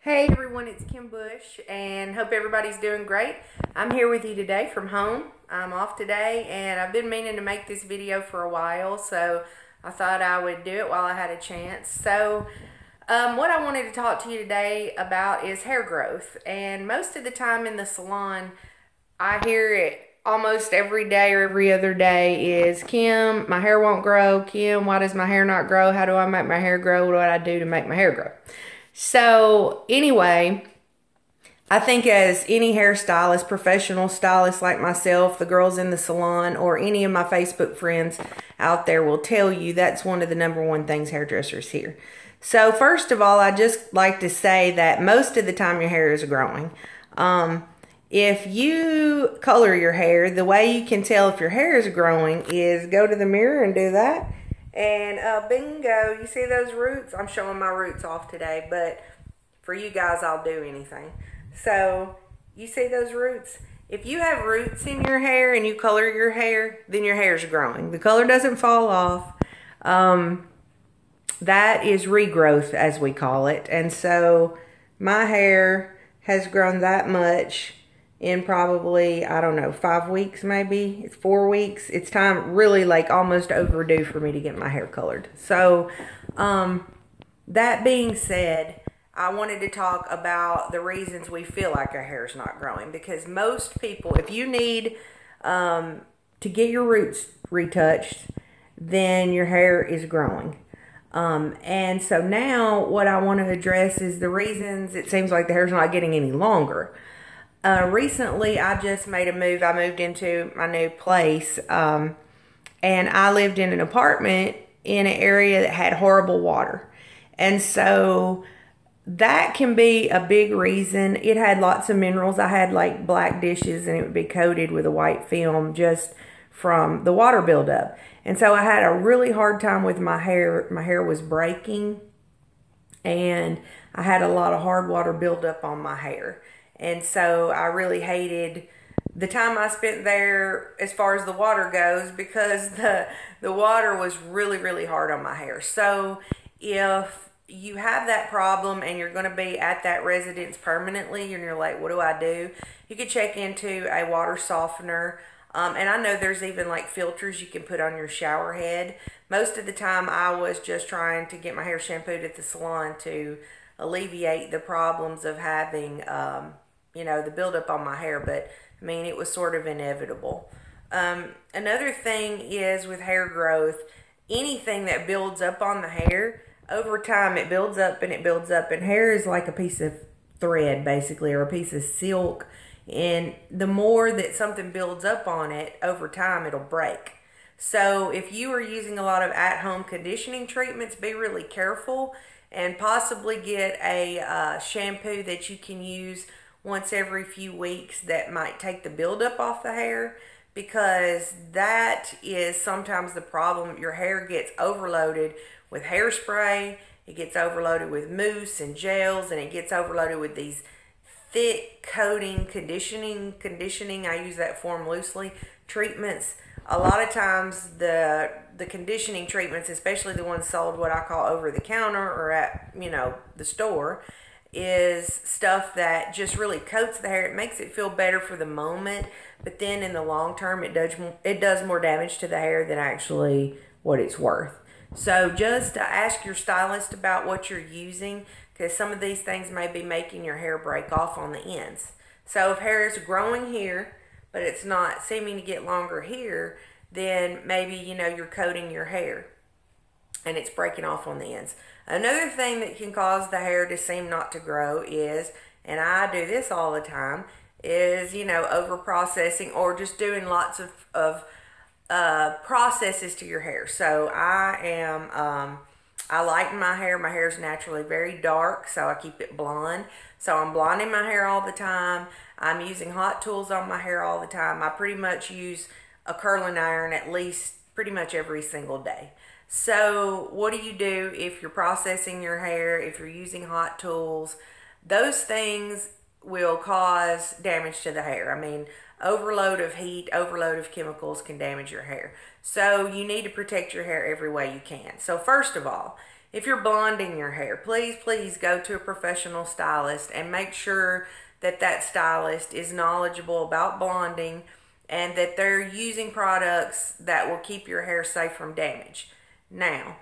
Hey everyone, it's Kim Bush and hope everybody's doing great. I'm here with you today from home. I'm off today and I've been meaning to make this video for a while, so I thought I would do it while I had a chance. So what I wanted to talk to you today about is hair growth. And most of the time in the salon, I hear it almost every day or every other day is, Kim, my hair won't grow. Kim, why does my hair not grow? How do I make my hair grow? What do I do to make my hair grow? So anyway, I think as any hairstylist, professional stylist like myself, the girls in the salon, or any of my Facebook friends out there will tell you that's one of the #1 things hairdressers hear. So first of all, I just like to say that most of the time your hair is growing. If you color your hair, the way you can tell if your hair is growing is go to the mirror and do that. And bingo, you see those roots? I'm showing my roots off today, but for you guys, I'll do anything. So you see those roots? If you have roots in your hair and you color your hair, then your hair's growing. The color doesn't fall off. That is regrowth, as we call it. And so my hair has grown that much in probably, I don't know, 5 weeks maybe. It's 4 weeks. It's time, really like almost overdue for me to get my hair colored. So that being said, I wanted to talk about the reasons we feel like our hair is not growing. Because most people, if you need to get your roots retouched, then your hair is growing. And so now what I want to address is the reasons it seems like the hair's not getting any longer. Recently, I just made a move. I moved into my new place, and I lived in an apartment in an area that had horrible water. And so that can be a big reason. It had lots of minerals. I had like black dishes, and it would be coated with a white film just from the water buildup. And so I had a really hard time with my hair. My hair was breaking, and I had a lot of hard water buildup on my hair. And so I really hated the time I spent there as far as the water goes, because the water was really, really hard on my hair. So if you have that problem and you're going to be at that residence permanently and you're like, what do I do? You could check into a water softener. And I know there's even like filters you can put on your shower head. Most of the time I was just trying to get my hair shampooed at the salon to alleviate the problems of having you know, the buildup on my hair, but I mean, it was sort of inevitable. Another thing is with hair growth, anything that builds up on the hair, over time it builds up and it builds up, and hair is like a piece of thread basically, or a piece of silk, and the more that something builds up on it, over time it'll break. So if you are using a lot of at-home conditioning treatments, be really careful and possibly get a shampoo that you can use once every few weeks that might take the buildup off the hair, because that is sometimes the problem. Your hair gets overloaded with hairspray, it gets overloaded with mousse and gels, and it gets overloaded with these thick coating conditioning, I use that form loosely, treatments. A lot of times the conditioning treatments, especially the ones sold what I call over the counter or at, you know, the store, is stuff that just really coats the hair. It makes it feel better for the moment, but then in the long term it does more damage to the hair than actually what it's worth. So just ask your stylist about what you're using, because some of these things may be making your hair break off on the ends. So if hair is growing here but it's not seeming to get longer here, then maybe, you know, you're coating your hair and it's breaking off on the ends. Another thing that can cause the hair to seem not to grow is, and I do this all the time, is, you know, over processing or just doing lots of processes to your hair. So I lighten my hair. My hair is naturally very dark, so I keep it blonde. So I'm blonding my hair all the time. I'm using hot tools on my hair all the time. I pretty much use a curling iron at least pretty much every single day. So what do you do if you're processing your hair, if you're using hot tools? Those things will cause damage to the hair. I mean, overload of heat, overload of chemicals can damage your hair. So you need to protect your hair every way you can. So first of all, if you're blonding your hair, please go to a professional stylist and make sure that that stylist is knowledgeable about blonding and that they're using products that will keep your hair safe from damage. Now,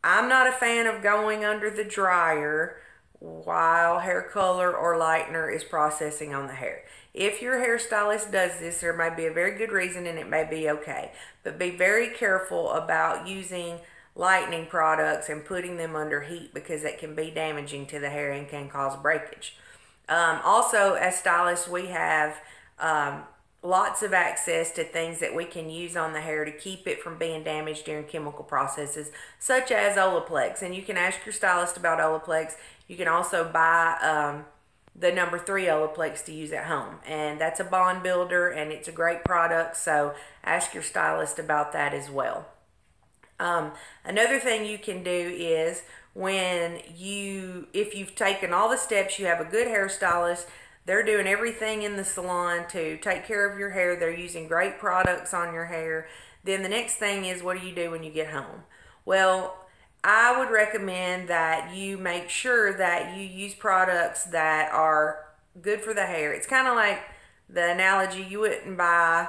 I'm not a fan of going under the dryer while hair color or lightener is processing on the hair. If your hairstylist does this, there may be a very good reason and it may be okay. But be very careful about using lightening products and putting them under heat because it can be damaging to the hair and can cause breakage. Also, as stylists, we have lots of access to things that we can use on the hair to keep it from being damaged during chemical processes, such as Olaplex. And you can ask your stylist about Olaplex. You can also buy the number 3 Olaplex to use at home. And that's a bond builder and it's a great product, so ask your stylist about that as well. Another thing you can do is if you've taken all the steps, you have a good hairstylist, they're doing everything in the salon to take care of your hair. They're using great products on your hair. Then the next thing is, what do you do when you get home? Well, I would recommend that you make sure that you use products that are good for the hair. It's kind of like the analogy, you wouldn't buy,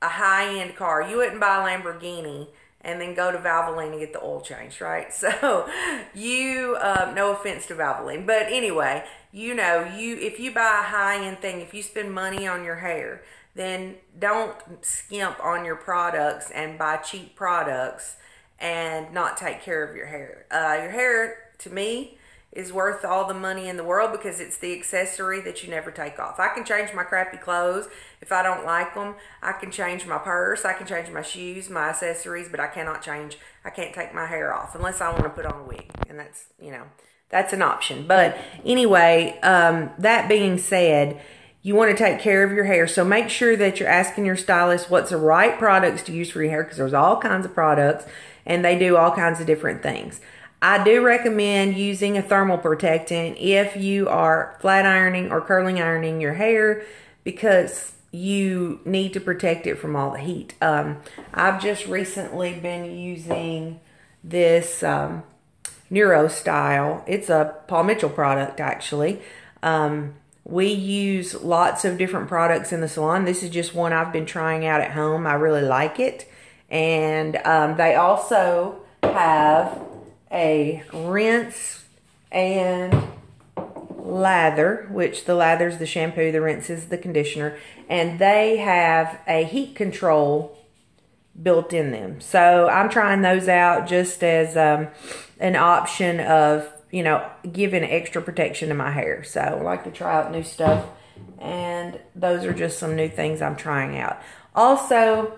a high-end car. You wouldn't buy a Lamborghini and then go to Valvoline and get the oil changed, right? So no offense to Valvoline, but anyway, if you buy a high-end thing, if you spend money on your hair, then don't skimp on your products and buy cheap products and not take care of your hair. Your hair, to me, is worth all the money in the world because it's the accessory that you never take off. I can change my crappy clothes if I don't like them. I can change my purse. I can change my shoes, my accessories, but I can't take my hair off unless I want to put on a wig. And that's, that's an option. But anyway, that being said, you want to take care of your hair. So make sure that you're asking your stylist what's the right products to use for your hair, because there's all kinds of products and they do all kinds of different things. I do recommend using a thermal protectant if you are flat ironing or curling ironing your hair, because you need to protect it from all the heat. I've just recently been using this Neuro Style. It's a Paul Mitchell product, actually. We use lots of different products in the salon. This is just one I've been trying out at home. I really like it. And they also have a rinse and lather, which the lather is the shampoo, the rinse is the conditioner, and they have a heat control built in them. So I'm trying those out just as an option of, giving extra protection to my hair. So I like to try out new stuff, and those are just some new things I'm trying out. Also,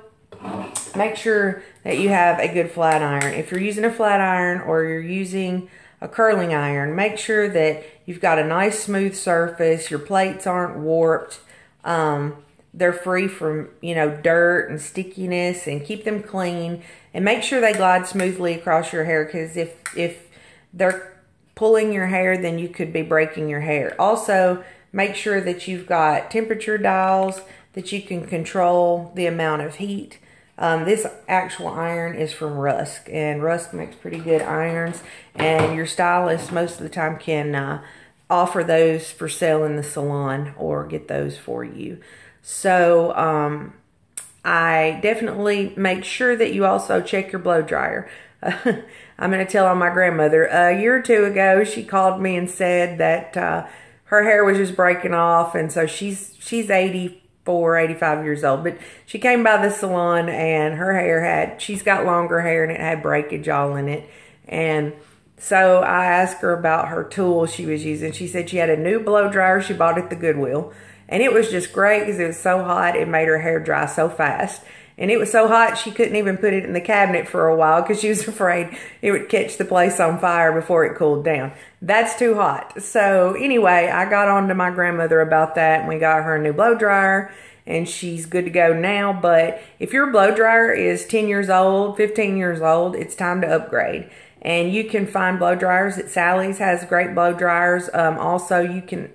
make sure that you have a good flat iron. If you're using a flat iron or you're using a curling iron, make sure that you've got a nice smooth surface. Your plates aren't warped. They're free from, dirt and stickiness, and keep them clean. And make sure they glide smoothly across your hair, because if they're pulling your hair, then you could be breaking your hair. Also, make sure that you've got temperature dials that you can control the amount of heat. This actual iron is from Rusk, and Rusk makes pretty good irons, and your stylist most of the time can offer those for sale in the salon or get those for you. So I definitely make sure that you also check your blow dryer. I'm going to tell on my grandmother. A year or two ago, she called me and said that her hair was just breaking off, and so she's 84, 85 years old, but she came by the salon and her hair she's got longer hair and it had breakage all in it. And so I asked her about her tool she was using. She said she had a new blow dryer she bought at the Goodwill, and it was just great because it was so hot, it made her hair dry so fast. And it was so hot she couldn't even put it in the cabinet for a while because she was afraid it would catch the place on fire before it cooled down. That's too hot. So anyway, I got on to my grandmother about that, and we got her a new blow dryer, and she's good to go now. But if your blow dryer is 10 years old, 15 years old, it's time to upgrade. And you can find blow dryers at Sally's, has great blow dryers. Also, you can,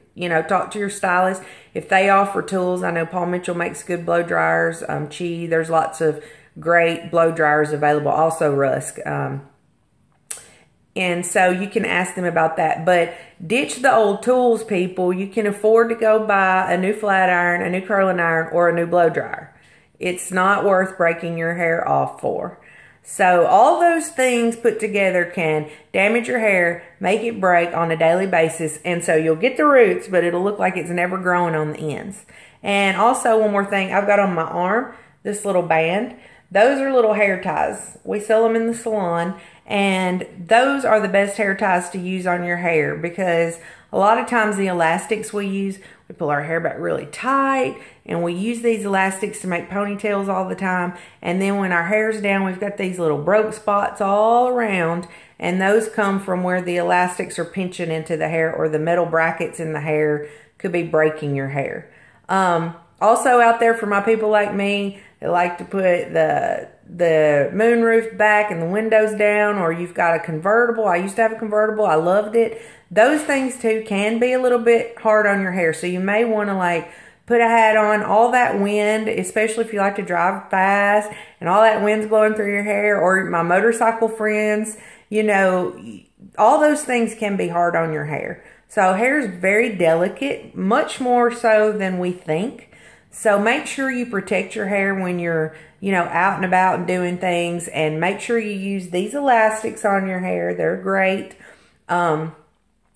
talk to your stylist if they offer tools. I know Paul Mitchell makes good blow dryers. There's lots of great blow dryers available. Also Rusk. And so you can ask them about that. But ditch the old tools, people. You can afford to go buy a new flat iron, a new curling iron, or a new blow dryer. It's not worth breaking your hair off for. So all those things put together can damage your hair, make it break on a daily basis. And so you'll get the roots, but it'll look like it's never growing on the ends. And also one more thing, I've got on my arm this little band. Those are little hair ties. We sell them in the salon. And those are the best hair ties to use on your hair, because a lot of times the elastics we use, we pull our hair back really tight, and we use these elastics to make ponytails all the time. And then when our hair's down, we've got these little broke spots all around, and those come from where the elastics are pinching into the hair, or the metal brackets in the hair could be breaking your hair. Also out there, for my people like me that like to put the moonroof back and the windows down, or you've got a convertible. I used to have a convertible. I loved it. Those things too can be a little bit hard on your hair. So you may want to like put a hat on. All that wind, especially if you like to drive fast and all that wind's blowing through your hair, or my motorcycle friends, you know, all those things can be hard on your hair. So hair is very delicate, much more so than we think. So make sure you protect your hair when you're, you know, out and about and doing things, and make sure you use these elastics on your hair. They're great.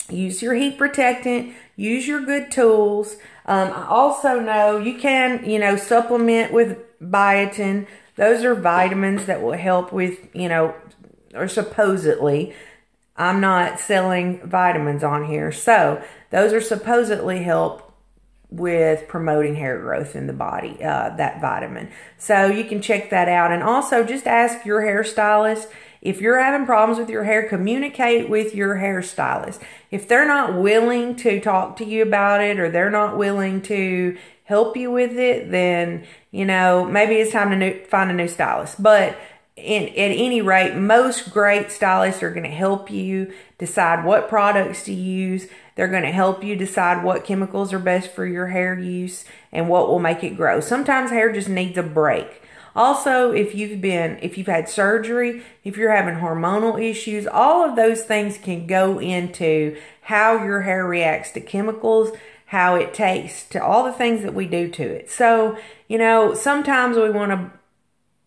Use your heat protectant. Use your good tools. I also know you can, you know, supplement with biotin. Those are vitamins that will help with, you know, or supposedly. I'm not selling vitamins on here. So those are supposedly help with promoting hair growth in the body, that vitamin. So you can check that out. And also just ask your hairstylist. If you're having problems with your hair, communicate with your hairstylist. If they're not willing to talk to you about it, or they're not willing to help you with it, then, you know, maybe it's time to find a new stylist. But at any rate, most great stylists are going to help you decide what products to use. They're going to help you decide what chemicals are best for your hair use and what will make it grow. Sometimes hair just needs a break. Also, if you've had surgery, if you're having hormonal issues, all of those things can go into how your hair reacts to chemicals, how it takes to all the things that we do to it. So, you know, sometimes we want to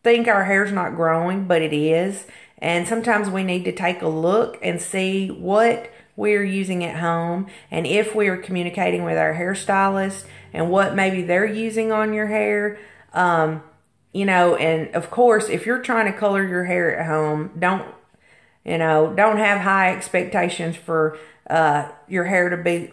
think our hair's not growing, but it is. And sometimes we need to take a look and see what we're using at home, and if we are communicating with our hairstylist and what maybe they're using on your hair. You know, and of course, if you're trying to color your hair at home, don't have high expectations for your hair to be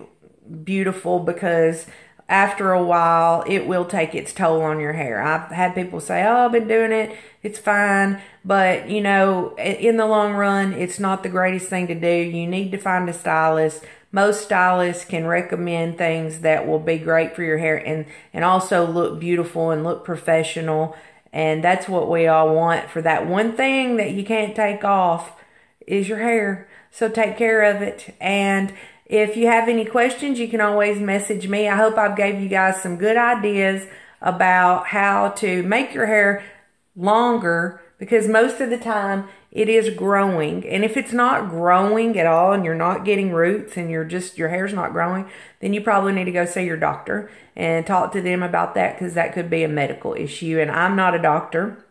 beautiful, because after a while, it will take its toll on your hair. I've had people say, oh, I've been doing it, it's fine. But, you know, in the long run, it's not the greatest thing to do. You need to find a stylist. Most stylists can recommend things that will be great for your hair and also look beautiful and look professional. And that's what we all want. For that one thing that you can't take off is your hair. So take care of it. And if you have any questions, you can always message me. I hope I've gave you guys some good ideas about how to make your hair longer, because most of the time it is growing. And if it's not growing at all and you're not getting roots and your hair's not growing, then you probably need to go see your doctor and talk to them about that, because that could be a medical issue. And I'm not a doctor,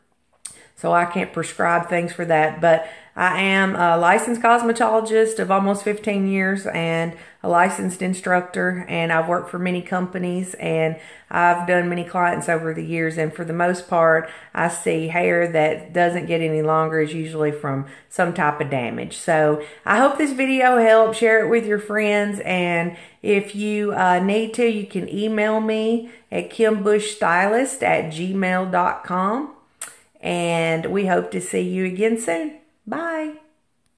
so I can't prescribe things for that. But I am a licensed cosmetologist of almost 15 years and a licensed instructor, and I've worked for many companies, and I've done many clients over the years. And for the most part, I see hair that doesn't get any longer is usually from some type of damage. So I hope this video helped. Share it with your friends, and if you need to, you can email me at kimbushstylist@gmail.com. And we hope to see you again soon. Bye.